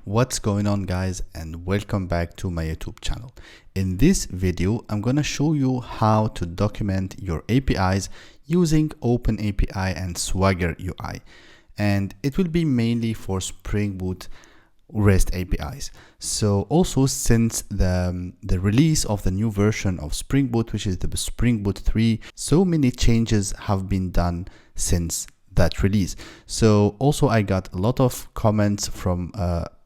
What's going on, guys, and welcome back to my YouTube channel. In this video, I'm gonna show you how to document your APIs using OpenAPI and Swagger UI, and it will be mainly for Spring Boot REST APIs. So also, since the release of the new version of Spring Boot, which is the Spring Boot 3, so many changes have been done since that release. So also I got a lot of comments from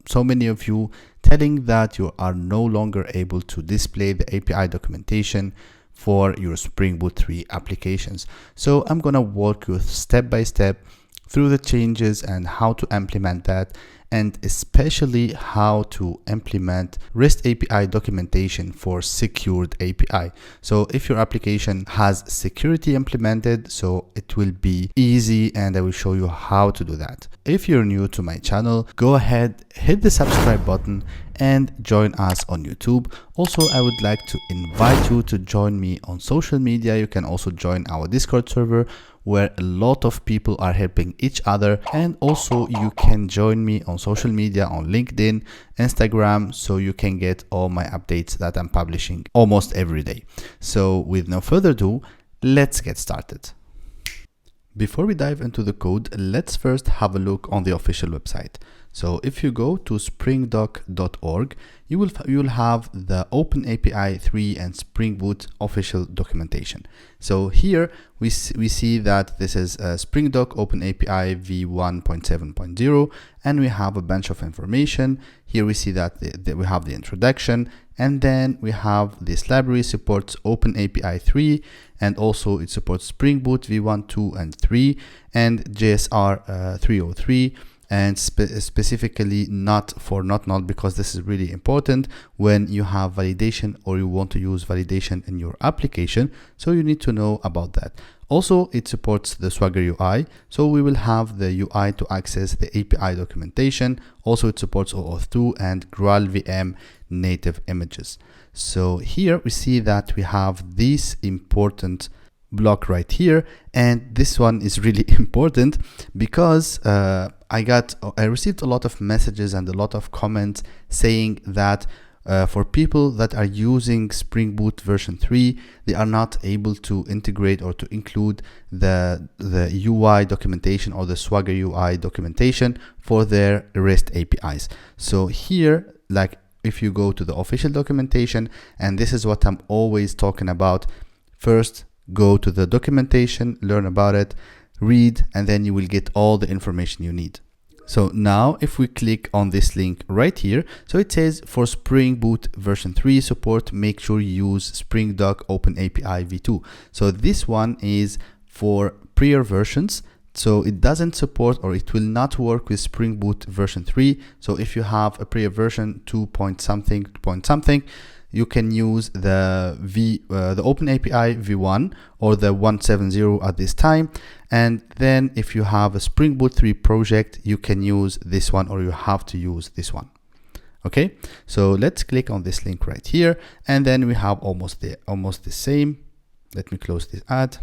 so many of you telling that you are no longer able to display the API documentation for your Spring Boot 3 applications. So I'm gonna walk you step by step through the changes and how to implement that, and especially how to implement REST API documentation for secured API. So if your application has security implemented, so it will be easy, and I will show you how to do that. If you're new to my channel, go ahead, hit the subscribe button and join us on YouTube. Also, I would like to invite you to join me on social media. You can also join our Discord server, where a lot of people are helping each other, and also you can join me on social media on LinkedIn, Instagram, so you can get all my updates that I'm publishing almost every day. So with no further ado, let's get started. Before we dive into the code, let's first have a look on the official website. So if you go to springdoc.org, you will have the OpenAPI 3 and Spring Boot official documentation. So here we see that this is Spring Doc OpenAPI v1.7.0, and we have a bunch of information. Here we see that we have the introduction, and then we have this library supports OpenAPI 3, and also it supports Spring Boot v1, 2, and 3, and JSR 303. And specifically not because this is really important when you have validation or you want to use validation in your application. So you need to know about that. Also, it supports the Swagger UI. So we will have the UI to access the API documentation. Also, it supports OAuth 2 and GraalVM native images. So here we see that we have this important block right here, and this one is really important because I received a lot of messages and a lot of comments saying that for people that are using Spring Boot version 3, they are not able to integrate or to include the UI documentation or the Swagger UI documentation for their REST APIs. So here, like if you go to the official documentation, and this is what I'm always talking about, first go to the documentation, learn about it, read, and then you will get all the information you need. So now if we click on this link right here, so it says for Spring Boot version 3 support, make sure you use Spring Doc OpenAPI v2. So this one is for prior versions. So it doesn't support, or it will not work with Spring Boot version 3. So if you have a prior version 2 point something, you can use the OpenAPI v1 or the 1.7.0 at this time. And then if you have a Spring Boot 3 project, you can use this one, or you have to use this one. Okay, so let's click on this link right here, and then we have almost the same. Let me close this ad.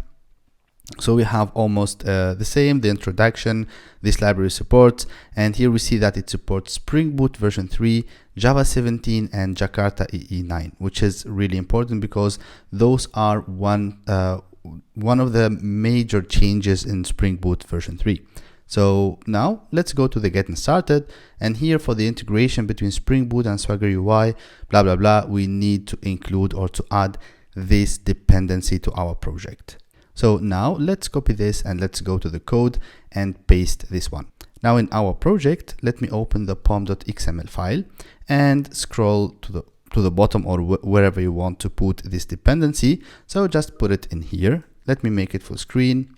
So we have almost the same, the introduction, this library supports, and here we see that it supports Spring Boot version 3, Java 17, and Jakarta EE9, which is really important because those are one of the major changes in Spring Boot version 3. So now let's go to the getting started, and here for the integration between Spring Boot and Swagger UI, blah blah blah, we need to include or to add this dependency to our project. So now let's copy this and let's go to the code and paste this one. Now in our project, let me open the pom.xml file and scroll to the bottom, or wherever you want to put this dependency. So just put it in here. Let me make it full screen.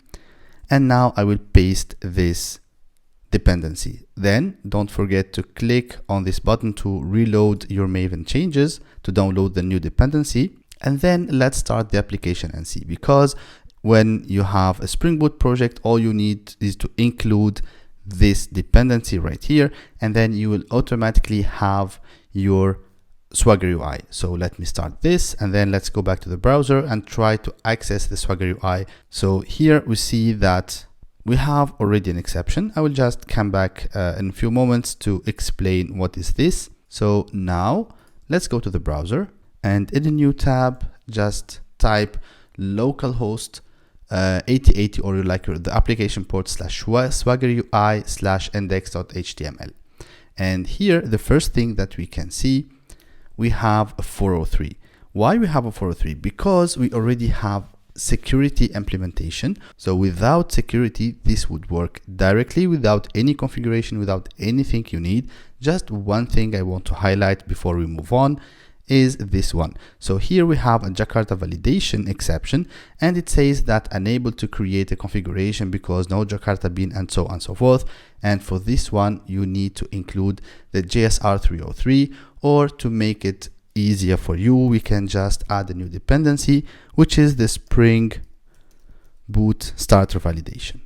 And now I will paste this dependency. Then don't forget to click on this button to reload your Maven changes to download the new dependency. And then let's start the application and see, because when you have a Spring Boot project, all you need is to include this dependency right here, and then you will automatically have your Swagger UI. So let me start this, and then let's go back to the browser and try to access the Swagger UI. So here we see that we have already an exception. I will just come back in a few moments to explain what is this. So now let's go to the browser, and in a new tab, just type localhost 8080, or you like the application port /swagger UI /index.html. And here, the first thing that we can see, we have a 403. Why we have a 403? Because we already have security implementation. So without security, this would work directly without any configuration, without anything you need. Just one thing I want to highlight before we move on is this one. So here we have a Jakarta validation exception, and it says that unable to create a configuration because no Jakarta bin and so on and so forth. And for this one, you need to include the JSR 303, or to make it easier for you, we can just add a new dependency, which is the Spring Boot starter validation.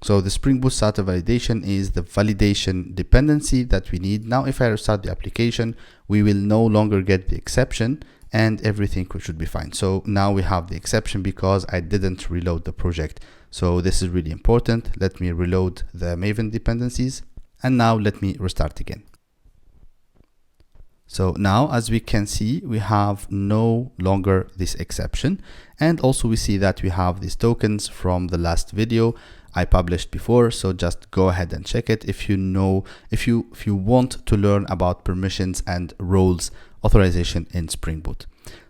So the Spring Boot starter validation is the validation dependency that we need. Now, if I restart the application, we will no longer get the exception and everything should be fine. So now we have the exception because I didn't reload the project. So this is really important. Let me reload the Maven dependencies, and now let me restart again. So now, as we can see, we have no longer this exception. And also we see that we have these tokens from the last video I published before. So just go ahead and check it if you want to learn about permissions and roles authorization in Spring Boot.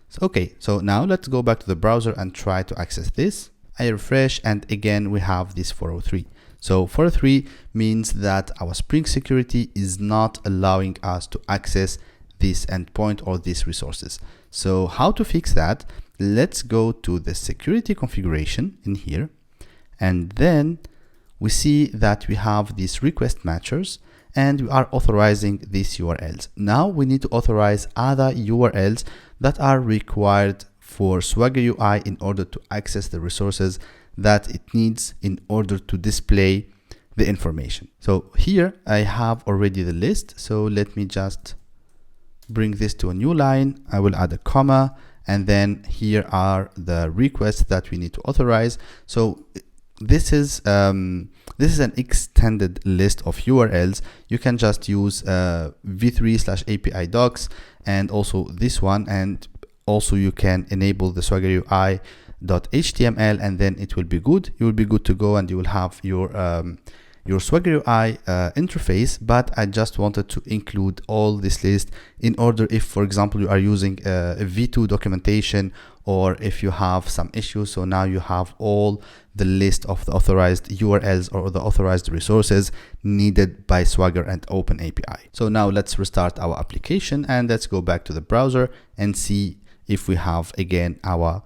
So, okay, so now let's go back to the browser and try to access this. I refresh, and again, we have this 403. So 403 means that our Spring security is not allowing us to access this endpoint or these resources. So how to fix that? Let's go to the security configuration in here, and then we see that we have these request matchers, and we are authorizing these URLs. Now we need to authorize other URLs that are required for Swagger UI in order to access the resources that it needs in order to display the information. So here I have already the list. So let me just bring this to a new line. I will add a comma, and then here are the requests that we need to authorize. So this is an extended list of URLs. You can just use v3/API docs, and also this one, and also you can enable the Swagger UI.html, and then it will be good. You will be good to go, and you will have your Swagger UI interface. But I just wanted to include all this list in order, if for example you are using a V2 documentation, or if you have some issues. So now you have all the list of the authorized URLs or the authorized resources needed by Swagger and OpenAPI. So now let's restart our application, and let's go back to the browser and see if we have again our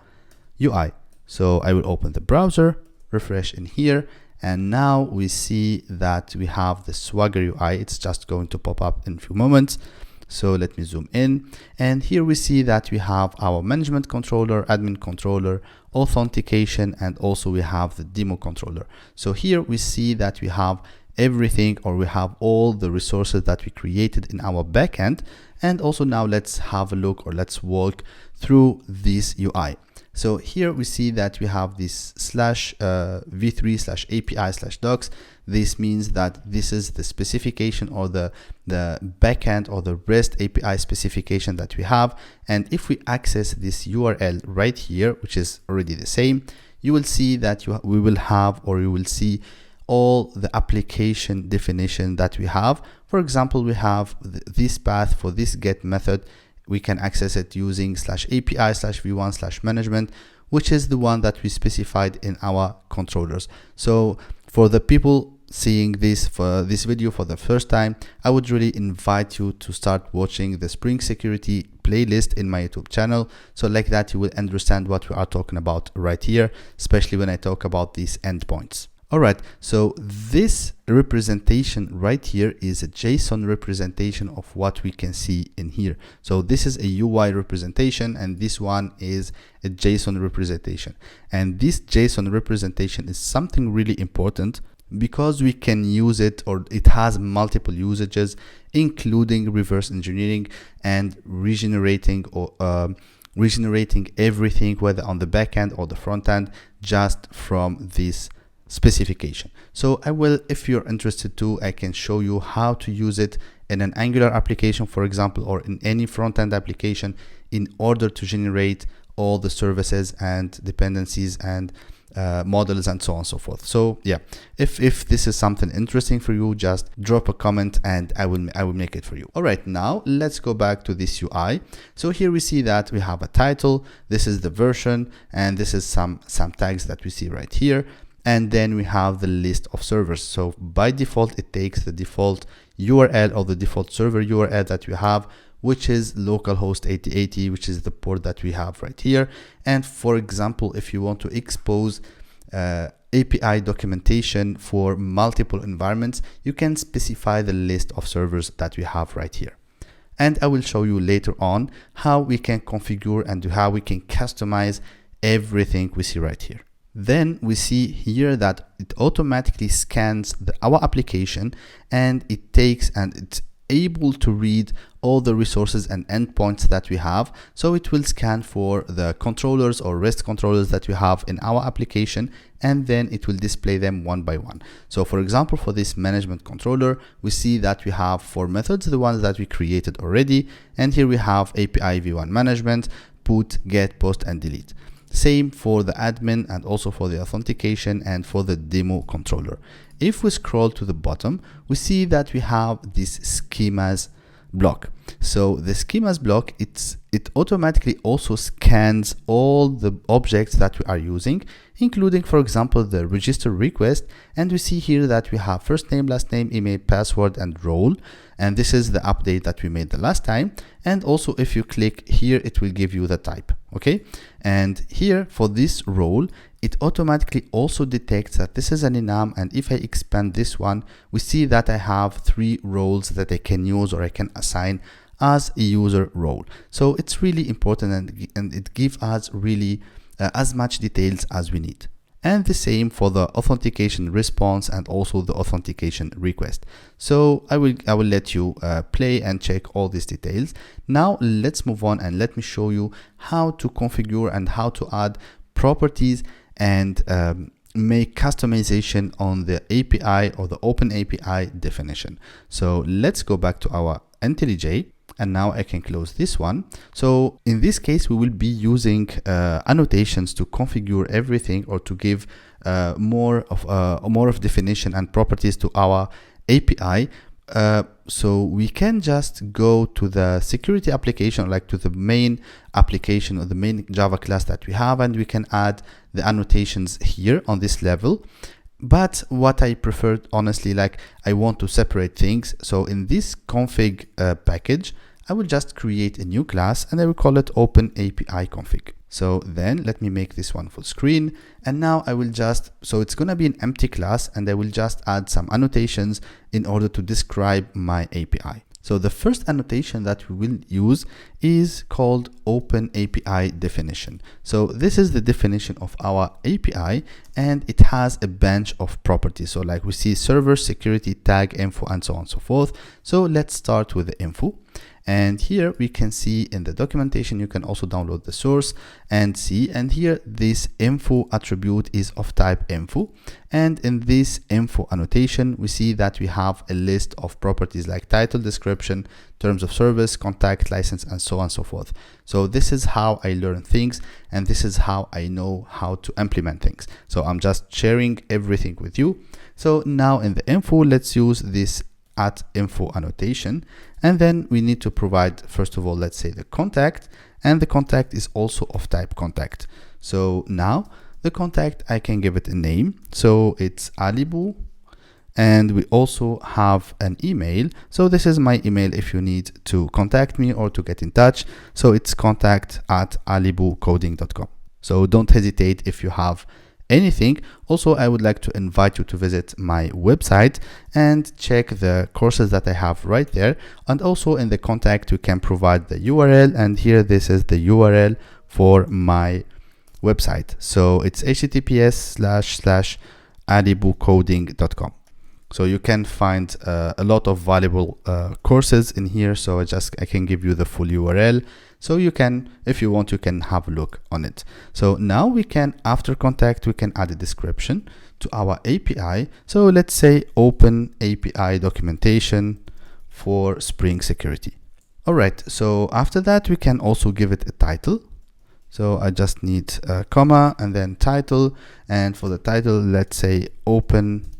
UI. So I will open the browser, refresh in here, and now we see that we have the Swagger UI. It's just going to pop up in a few moments. So let me zoom in, and here we see that we have our management controller, admin controller, authentication, and also we have the demo controller. So here we see that we have everything, or we have all the resources that we created in our backend. And also now let's have a look, or let's walk through this UI. So here we see that we have this /v3/API/docs. This means that this is the specification, or the backend or the REST API specification that we have. And if we access this URL right here, which is already the same, you will see that you will see all the application definition that we have. For example, we have this path for this get method. We can access it using /API/v1/management, which is the one that we specified in our controllers. So for the people seeing this video for the first time, I would really invite you to start watching the Spring Security playlist in my YouTube channel. So like that, you will understand what we are talking about right here, especially when I talk about these endpoints. All right, so this representation right here is a JSON representation of what we can see in here. So this is a UI representation, and this one is a JSON representation. And this JSON representation is something really important, because we can use it, or it has multiple usages, including reverse engineering and regenerating or regenerating everything, whether on the back end or the front end, just from this specification. So I will, if you're interested to, I can show you how to use it in an Angular application, for example, or in any front-end application, in order to generate all the services and dependencies and models and so on and so forth. So yeah, if this is something interesting for you, just drop a comment and I will make it for you. All right, now let's go back to this UI. So here we see that we have a title, this is the version, and this is some tags that we see right here. And then we have the list of servers. So by default, it takes the default URL or the default server URL that we have, which is localhost 8080, which is the port that we have right here. And for example, if you want to expose API documentation for multiple environments, you can specify the list of servers that we have right here. And I will show you later on how we can configure and how we can customize everything we see right here. Then we see here that it automatically scans our application, and it takes and it's able to read all the resources and endpoints that we have. So it will scan for the controllers or REST controllers that we have in our application, and then it will display them one by one. So for example, for this management controller, we see that we have 4 methods, the ones that we created already. And here we have API v1 management, put, get, post, and delete. Same for the admin and also for the authentication and for the demo controller. If we scroll to the bottom, we see that we have this schemas block. So the schemas block, it automatically also scans all the objects that we are using, including, for example, the register request. And we see here that we have first name, last name, email, password, and role. And this is the update that we made the last time. And also, if you click here, it will give you the type. Okay. And here for this role, it automatically also detects that this is an enum. And if I expand this one, we see that I have 3 roles that I can use or I can assign as a user role. So it's really important, and it gives us really as much details as we need. And the same for the authentication response and also the authentication request. So I will let you play and check all these details. Now let's move on and let me show you how to configure and how to add properties and make customization on the API or the OpenAPI definition. So let's go back to our IntelliJ. And now I can close this one. So in this case, we will be using annotations to configure everything or to give more of definition and properties to our API. So we can just go to the security application, like to the main application or the main Java class that we have, and we can add the annotations here on this level. But what I prefer, honestly, like I want to separate things. So in this config package, I will just create a new class and I will call it OpenAPI config. So then let me make this one full screen. And now I will just, so it's going to be an empty class, and I will just add some annotations in order to describe my API. So the first annotation that we will use is called OpenAPI definition. So this is the definition of our API, and it has a bunch of properties. So like we see server, security, tag, info, and so on and so forth. So let's start with the info. And here we can see in the documentation, you can also download the source and see. And here this info attribute is of type info. And in this info annotation, we see that we have a list of properties like title, description, terms of service, contact, license, and so on and so forth. So this is how I learn things, and this is how I know how to implement things. So I'm just sharing everything with you. So now in the info, let's use this @info annotation, and then we need to provide, first of all, let's say the contact, and the contact is also of type contact. So now the contact, I can give it a name, so it's Alibu, and we also have an email. So this is my email if you need to contact me or to get in touch. So it's contact@alibocoding.com. So don't hesitate if you have anything. Also, I would like to invite you to visit my website and check the courses that I have right there. And also in the contact, you can provide the URL. And here, this is the URL for my website. So it's https://alibocoding.com. So you can find a lot of valuable courses in here. So I can give you the full URL. So you can, if you want, you can have a look on it. So now we can, after contact, we can add a description to our API. So let's say open API documentation for Spring Security. All right, so after that, we can also give it a title. So I just need a comma and then title. And for the title, let's say open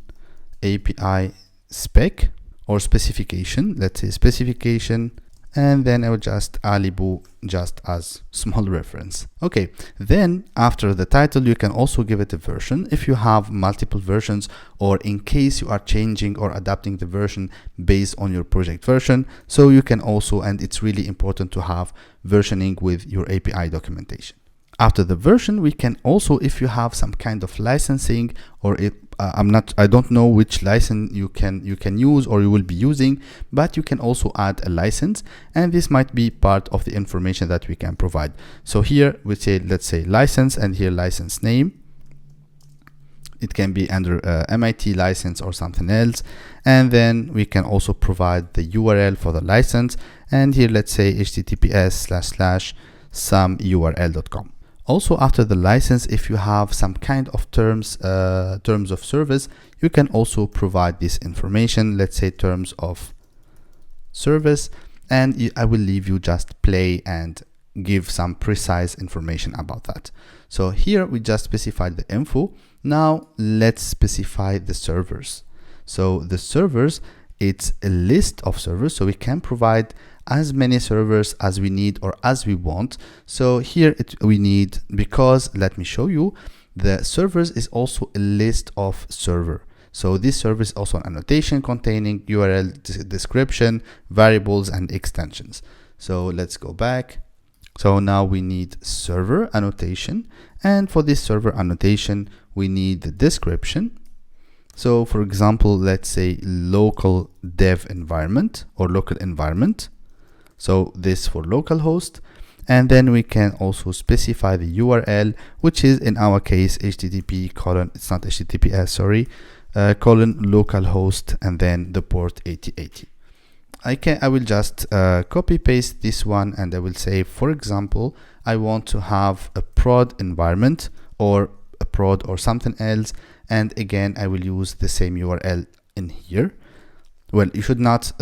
API spec or specification. Let's say specification. And then I will just Alibu just as small reference. Okay, then after the title, you can also give it a version if you have multiple versions, or in case you are changing or adapting the version based on your project version. So you can also, and it's really important to have versioning with your API documentation. After the version, we can also, if you have some kind of licensing, or I don't know which license you can use or you will be using, but you can also add a license, and this might be part of the information that we can provide. So here we say, let's say license, and here license name. It can be under MIT license or something else, and then we can also provide the URL for the license, and here let's say https://someurl.com. Also, after the license, if you have some kind of terms of service, you can also provide this information. Let's say terms of service, and I will leave you just play and give some precise information about that. So here we just specified the info. Now let's specify the servers. So the servers, it's a list of servers, so we can provide as many servers as we need or as we want. So here we need, because let me show you, the servers is also a list of server. So this server is also an annotation containing URL description, variables, and extensions. So let's go back. So now we need server annotation, and for this server annotation we need the description. So for example, let's say local dev environment or local environment. So this for localhost, and then we can also specify the URL, which is in our case HTTP colon, it's not HTTPS, sorry, colon localhost, and then the port 8080. I will just copy paste this one, and I will say, for example, I want to have a prod environment or a prod or something else, and again I will use the same URL in here. Well, you should not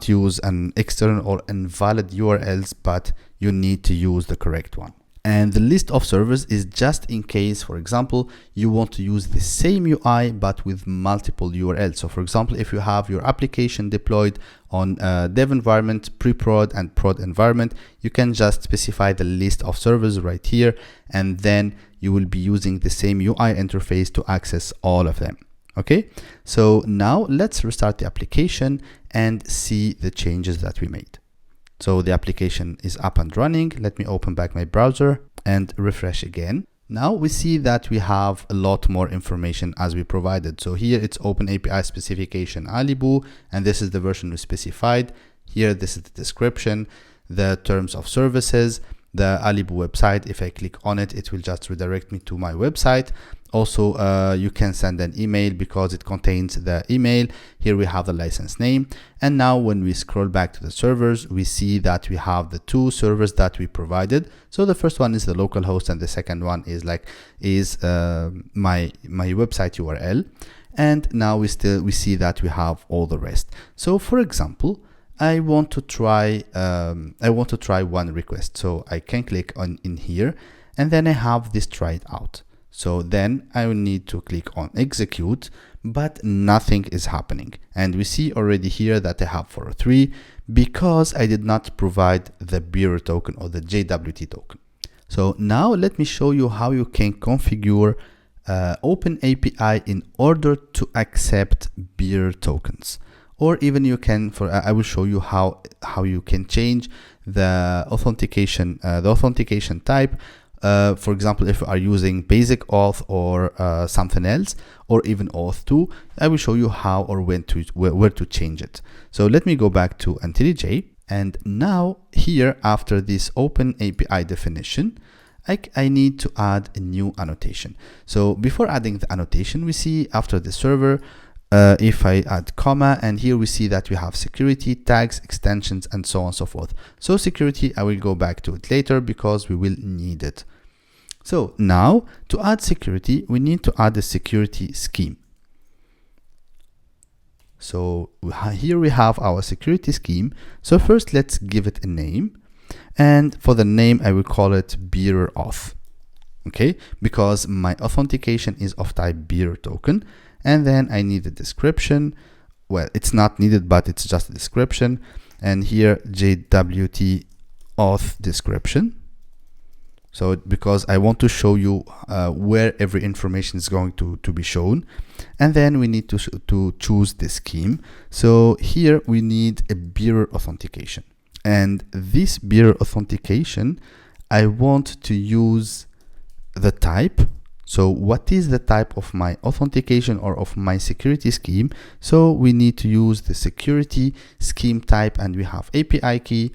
use an external or invalid URLs, but you need to use the correct one. And the list of servers is just in case, for example, you want to use the same UI but with multiple URLs. So for example, if you have your application deployed on dev environment, pre-prod, and prod environment, you can just specify the list of servers right here, and then you will be using the same UI interface to access all of them. Okay, so now let's restart the application and see the changes that we made. So the application is up and running. Let me open back my browser and refresh again. Now we see that we have a lot more information as we provided. So here it's OpenAPI specification Alibu, and this is the version we specified. Here, this is the description, the terms of services, the Alibu website. If I click on it, it will just redirect me to my website. Also, you can send an email because it contains the email. Here we have the license name. And now when we scroll back to the servers, we see that we have the two servers that we provided. So the first one is the local host, and the second one is my website URL. And now we see that we have all the rest. So for example, I want to try one request. So I can click on in here, and then I have this try it out. So then I will need to click on execute, but nothing is happening. And we see already here that I have 403 because I did not provide the bearer token or the JWT token. So now let me show you how you can configure OpenAPI in order to accept bearer tokens. Or even you can, I will show you how you can change the authentication type. For example, if you are using basic auth or something else, or even auth 2, I will show you how or where to change it. So let me go back to IntelliJ, and now here after this OpenAPI definition, I need to add a new annotation. So before adding the annotation, we see after the server, if I add comma, and here we see that we have security, tags, extensions, and so on and so forth. So security, I will go back to it later because we will need it. So now to add security, we need to add a security scheme. So here we have our security scheme. So first let's give it a name, and for the name I will call it bearer auth. Okay, because my authentication is of type bearer token. And then I need a description. Well, it's not needed, but it's just a description. And here JWT auth description. So because I want to show you where every information is going to be shown. And then we need to choose the scheme. So here we need a bearer authentication. And this bearer authentication, I want to use the type. So what is the type of my authentication or of my security scheme? So we need to use the security scheme type, and we have API key,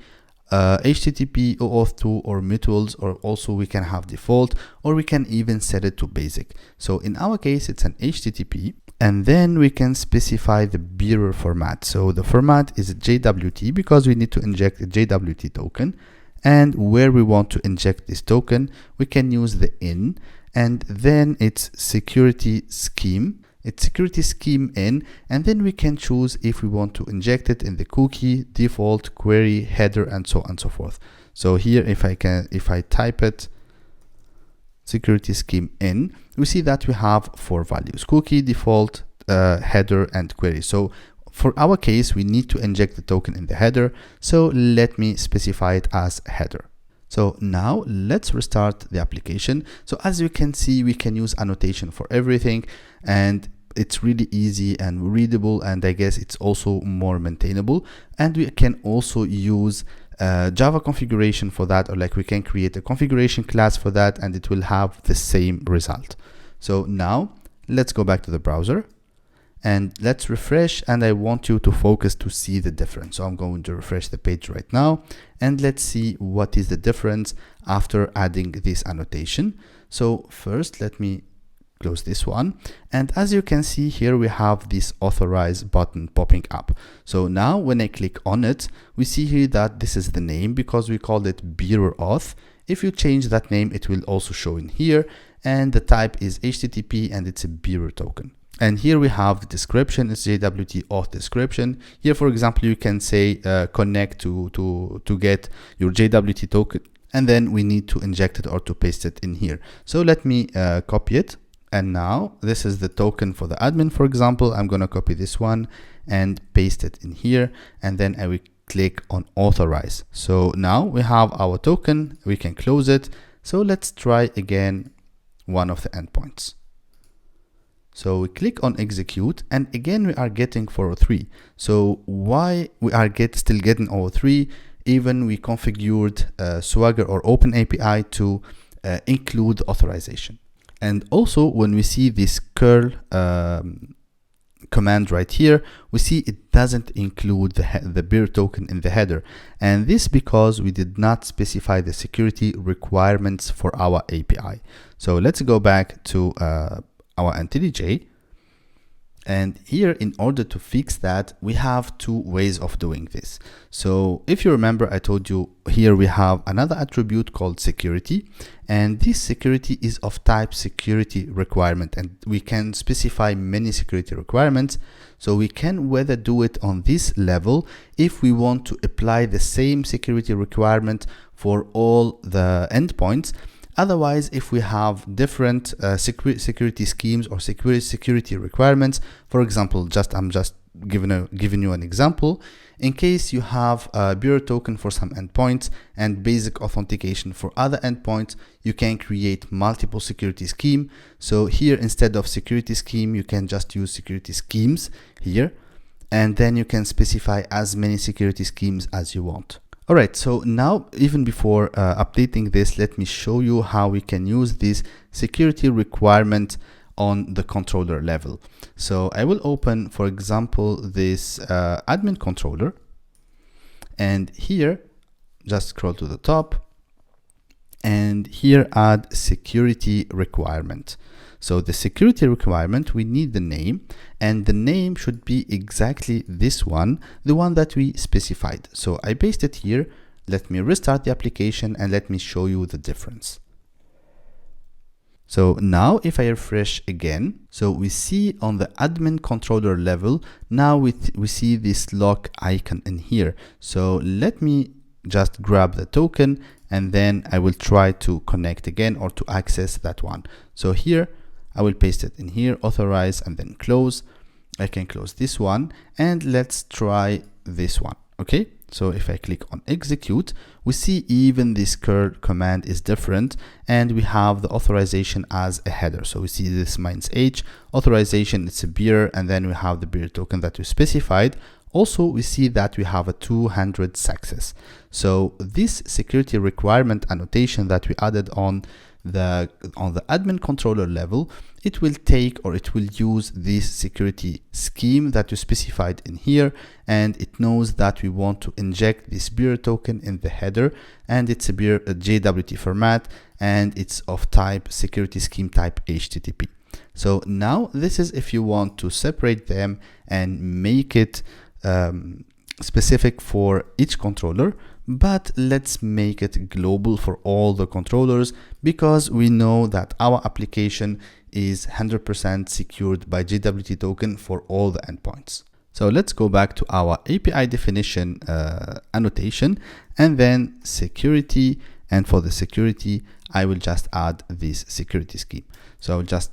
HTTP, OAuth2, or mutuals, or also we can have default, or we can even set it to basic. So in our case, it's an HTTP, and then we can specify the bearer format. So the format is JWT because we need to inject a JWT token, and where we want to inject this token, we can use the in, and then it's security scheme. It's security scheme in, and then we can choose if we want to inject it in the cookie, default, query, header, and so on and so forth. So here, if I type it, security scheme in, we see that we have 4 values: cookie, default, header, and query. So for our case, we need to inject the token in the header. So let me specify it as header. So now let's restart the application. So as you can see, we can use annotation for everything, and it's really easy and readable, and I guess it's also more maintainable. And we can also use Java configuration for that, or like we can create a configuration class for that, and it will have the same result. So now let's go back to the browser and let's refresh, and I want you to focus to see the difference. So I'm going to refresh the page right now, and let's see what is the difference after adding this annotation. So first, let me close this one, and as you can see here, we have this authorize button popping up. So now when I click on it, we see here that this is the name because we called it bearer auth. If you change that name, it will also show in here, and the type is HTTP, and it's a bearer token. And here we have the description, it's JWT auth description. Here, for example, you can say connect to get your JWT token, and then we need to inject it or to paste it in here. So let me copy it. And now this is the token for the admin, for example. I'm going to copy this one and paste it in here, and then I will click on authorize. So now we have our token, we can close it. So let's try again one of the endpoints. So we click on execute, and again we are getting 403. So why we are still getting 403? Even we configured Swagger or OpenAPI to include authorization. And also when we see this curl command right here, we see it doesn't include the bearer token in the header, and this because we did not specify the security requirements for our API. So let's go back to our IntelliJ, and here, in order to fix that, we have 2 ways of doing this. So if you remember, I told you here we have another attribute called security, and this security is of type security requirement, and we can specify many security requirements. So we can whether do it on this level if we want to apply the same security requirement for all the endpoints. Otherwise, if we have different security schemes or security requirements, for example, I'm just giving you an example. In case you have a bearer token for some endpoints and basic authentication for other endpoints, you can create multiple security scheme. So here, instead of security scheme, you can just use security schemes here, and then you can specify as many security schemes as you want. All right, so now even before updating this, let me show you how we can use this security requirement on the controller level. So I will open, for example, this admin controller, and here just scroll to the top, and here add security requirement. So the security requirement, we need the name, and the name should be exactly this one, the one that we specified. So I paste it here. Let me restart the application and let me show you the difference. So now if I refresh again, so we see on the admin controller level, now we see this lock icon in here. So let me just grab the token and then I will try to connect again or to access that one. So here I will paste it in here, authorize, and then close. I can close this one and let's try this one. Okay, so if I click on execute, we see even this curl command is different, and we have the authorization as a header. So we see this -h authorization, it's a beer, and then we have the beer token that we specified. Also, we see that we have a 200 success. So this security requirement annotation that we added on the admin controller level, it will take, or it will use this security scheme that you specified in here, and it knows that we want to inject this beer token in the header, and it's a JWT format, and it's of type security scheme type HTTP. So now this is if you want to separate them and make it specific for each controller, but let's make it global for all the controllers, because we know that our application is 100% secured by JWT token for all the endpoints. So let's go back to our API definition annotation, and then security, and for the security I will just add this security scheme. So I'll just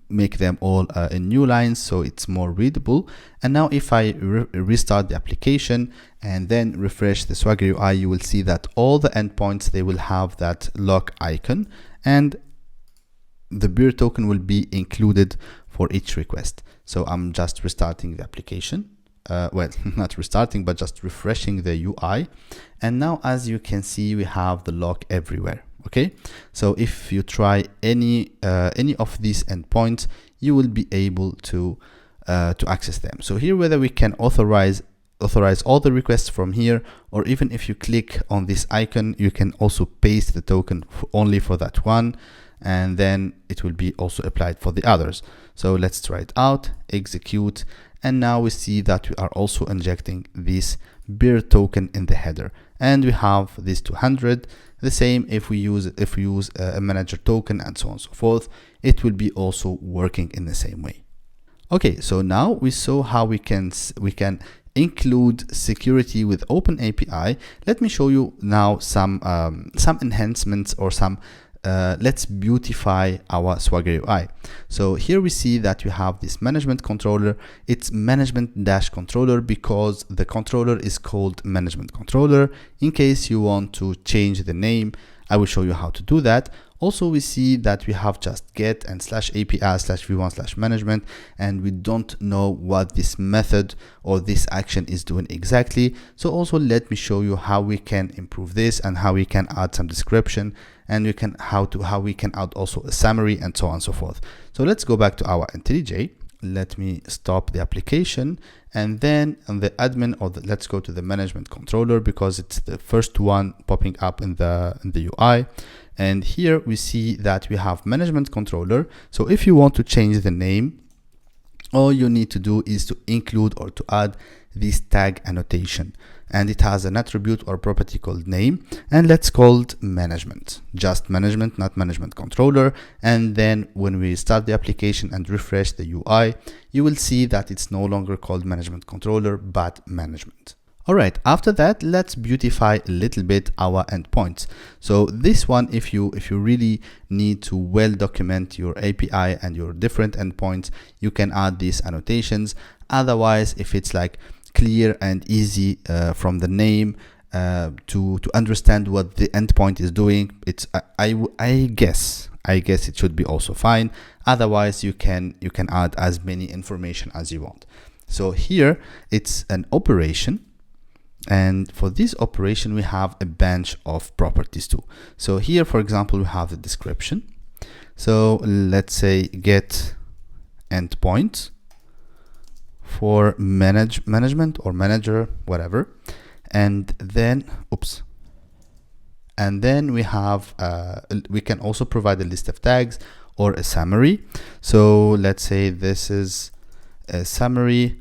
make them all in new lines so it's more readable. And now if I restart the application and then refresh the Swagger UI, you will see that all the endpoints, they will have that lock icon, and the beer token will be included for each request. So I'm just restarting the application. Well, not restarting, but just refreshing the UI. And now, as you can see, we have the lock everywhere. Okay, so if you try any of these endpoints, you will be able to access them. So here, whether we can authorize all the requests from here, or even if you click on this icon, you can also paste the token only for that one, and then it will be also applied for the others. So let's try it out, execute, and now we see that we are also injecting this beer token in the header, and we have this 200. The same if we use a manager token and so on and so forth, it will be also working in the same way. Okay, so now we saw how we can include security with OpenAPI. Let me show you now some enhancements, or some let's beautify our Swagger UI. So here we see that we have this management controller. It's management-controller because the controller is called management controller. In case you want to change the name, I will show you how to do that. Also, we see that we have just get and /API/v1/management, and we don't know what this method or this action is doing exactly. So also let me show you how we can improve this, and how we can add some description, and how we can add also a summary, and so on and so forth. So let's go back to our IntelliJ. Let me stop the application, and then on the admin, let's go to the management controller, because it's the first one popping up in the UI. And here we see that we have management controller. So if you want to change the name, all you need to do is to include or to add this tag annotation, and it has an attribute or property called name, and let's call it management, just management, not management controller. And then when we start the application and refresh the UI, you will see that it's no longer called management controller, but management. All right, after that, let's beautify a little bit our endpoints. So this one, if you really need to well document your API and your different endpoints, you can add these annotations. Otherwise, if it's like clear and easy from the name to understand what the endpoint is doing, it's I guess it should be also fine. Otherwise, you can add as many information as you want. So here it's an operation. And for this operation, we have a bunch of properties too. So here, for example, we have the description. So let's say get endpoint for management or manager, whatever. And then, and then we have, we can also provide a list of tags, or a summary. So let's say this is a summary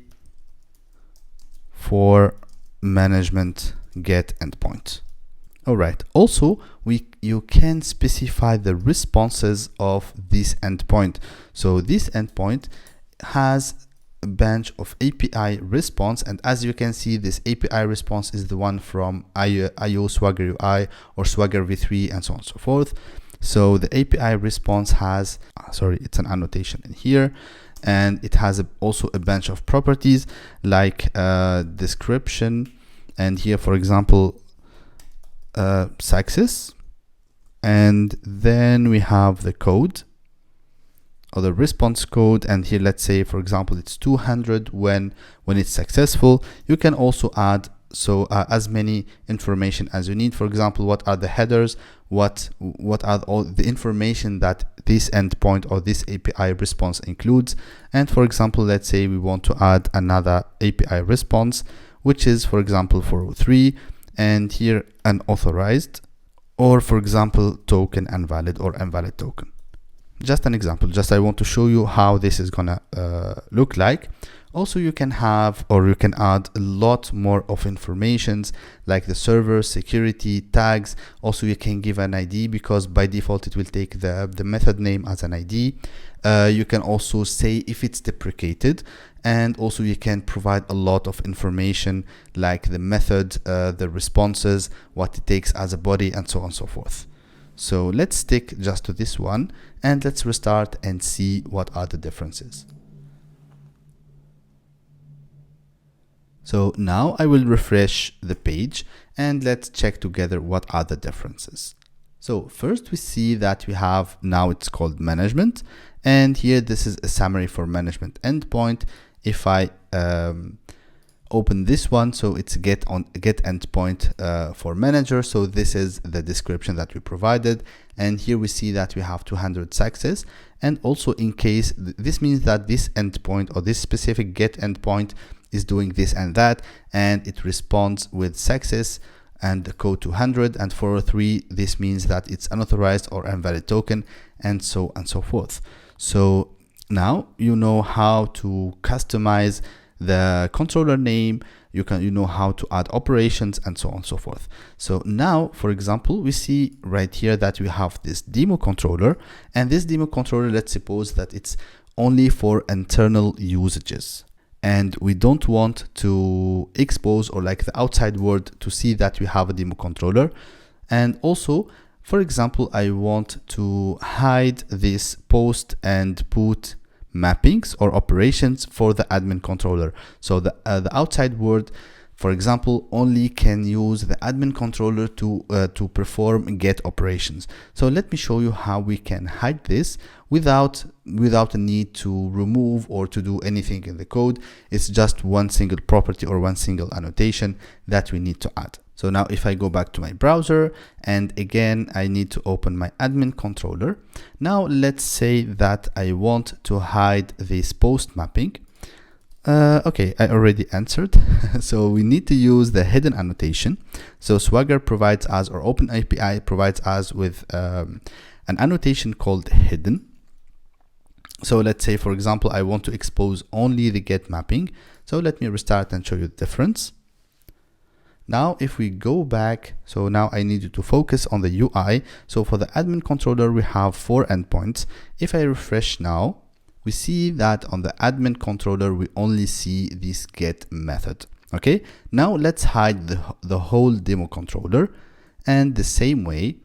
for management get endpoint. All right. Also, you can specify the responses of this endpoint. So this endpoint has a bunch of API response, and as you can see, this API response is the one from IO Swagger UI or Swagger v3 and so on and so forth. So the API response has, it's an annotation in here, and it has also a bunch of properties like description, and here, for example, success, and then we have the code or the response code, and here let's say, for example, it's 200 when it's successful. You can also add as many information as you need. For example, what are the headers, what are all the information that this endpoint or this API response includes. And for example, let's say we want to add another API response, which is, for example, 403, and here unauthorized, or for example, token invalid or invalid token. Just an example, I want to show you how this is gonna look like. Also, you can have, or you can add a lot more of informations like the server, security, tags. Also, you can give an ID, because by default it will take the method name as an ID. You can also say if it's deprecated, and also you can provide a lot of information like the method, the responses, what it takes as a body, and so on and so forth. So let's stick just to this one, and let's restart and see what are the differences. So now I will refresh the page, and let's check together what are the differences. So first we see that we have, now it's called management, and here this is a summary for management endpoint. If I open this one, so it's get endpoint for manager. So this is the description that we provided, and here we see that we have 200 success, and also in case this means that this endpoint or this specific get endpoint is doing this and that, and it responds with success and the code 200, and 403, this means that it's unauthorized or invalid token, and so on and so forth. So now you know how to customize the controller name, you know how to add operations, and so on and so forth. So now, for example, we see right here that we have this demo controller, and this demo controller, let's suppose that it's only for internal usages, and we don't want to expose or like the outside world to see that we have a demo controller. And also, for example, I want to hide this post and put mappings or operations for the admin controller. So the outside world, for example, only can use the admin controller to perform get operations. So let me show you how we can hide this without a need to remove or to do anything in the code. It's just one single property or one single annotation that we need to add. So now if I go back to my browser, and again I need to open my admin controller. Now let's say that I want to hide this post mapping. Okay, I already answered. So we need to use the hidden annotation. So Swagger provides us, or OpenAPI provides us with an annotation called hidden. So let's say, for example, I want to expose only the get mapping. So let me restart and show you the difference. Now, if we go back, so now I need you to focus on the UI. So for the admin controller, we have 4 endpoints. If I refresh now, we see that on the admin controller, we only see this get method. Okay, now let's hide the whole demo controller. And the same way,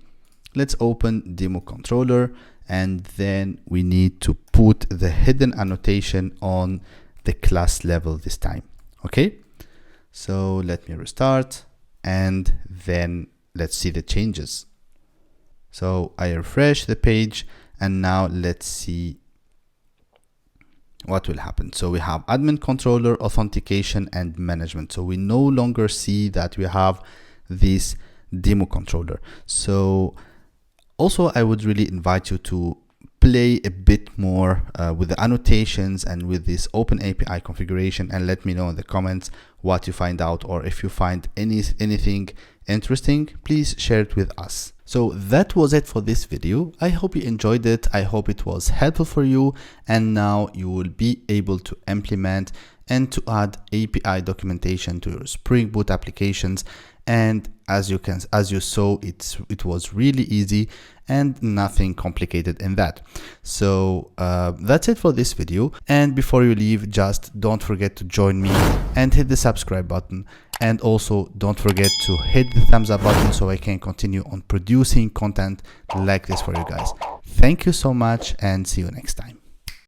let's open demo controller, and then we need to put the hidden annotation on the class level this time. Okay, so let me restart, and then let's see the changes. So I refresh the page, and now let's see what will happen. So we have admin controller, authentication, and management. So we no longer see that we have this demo controller. So also, I would really invite you to play a bit more with the annotations and with this OpenAPI configuration, and let me know in the comments what you find out, or if you find anything interesting, please share it with us. So that was it for this video. I hope you enjoyed it. I hope it was helpful for you, and now you will be able to implement and to add API documentation to your Spring Boot applications. And as you saw, it was really easy and nothing complicated in that. So that's it for this video. And before you leave, just don't forget to join me and hit the subscribe button. And also don't forget to hit the thumbs up button so I can continue on producing content like this for you guys. Thank you so much, and see you next time.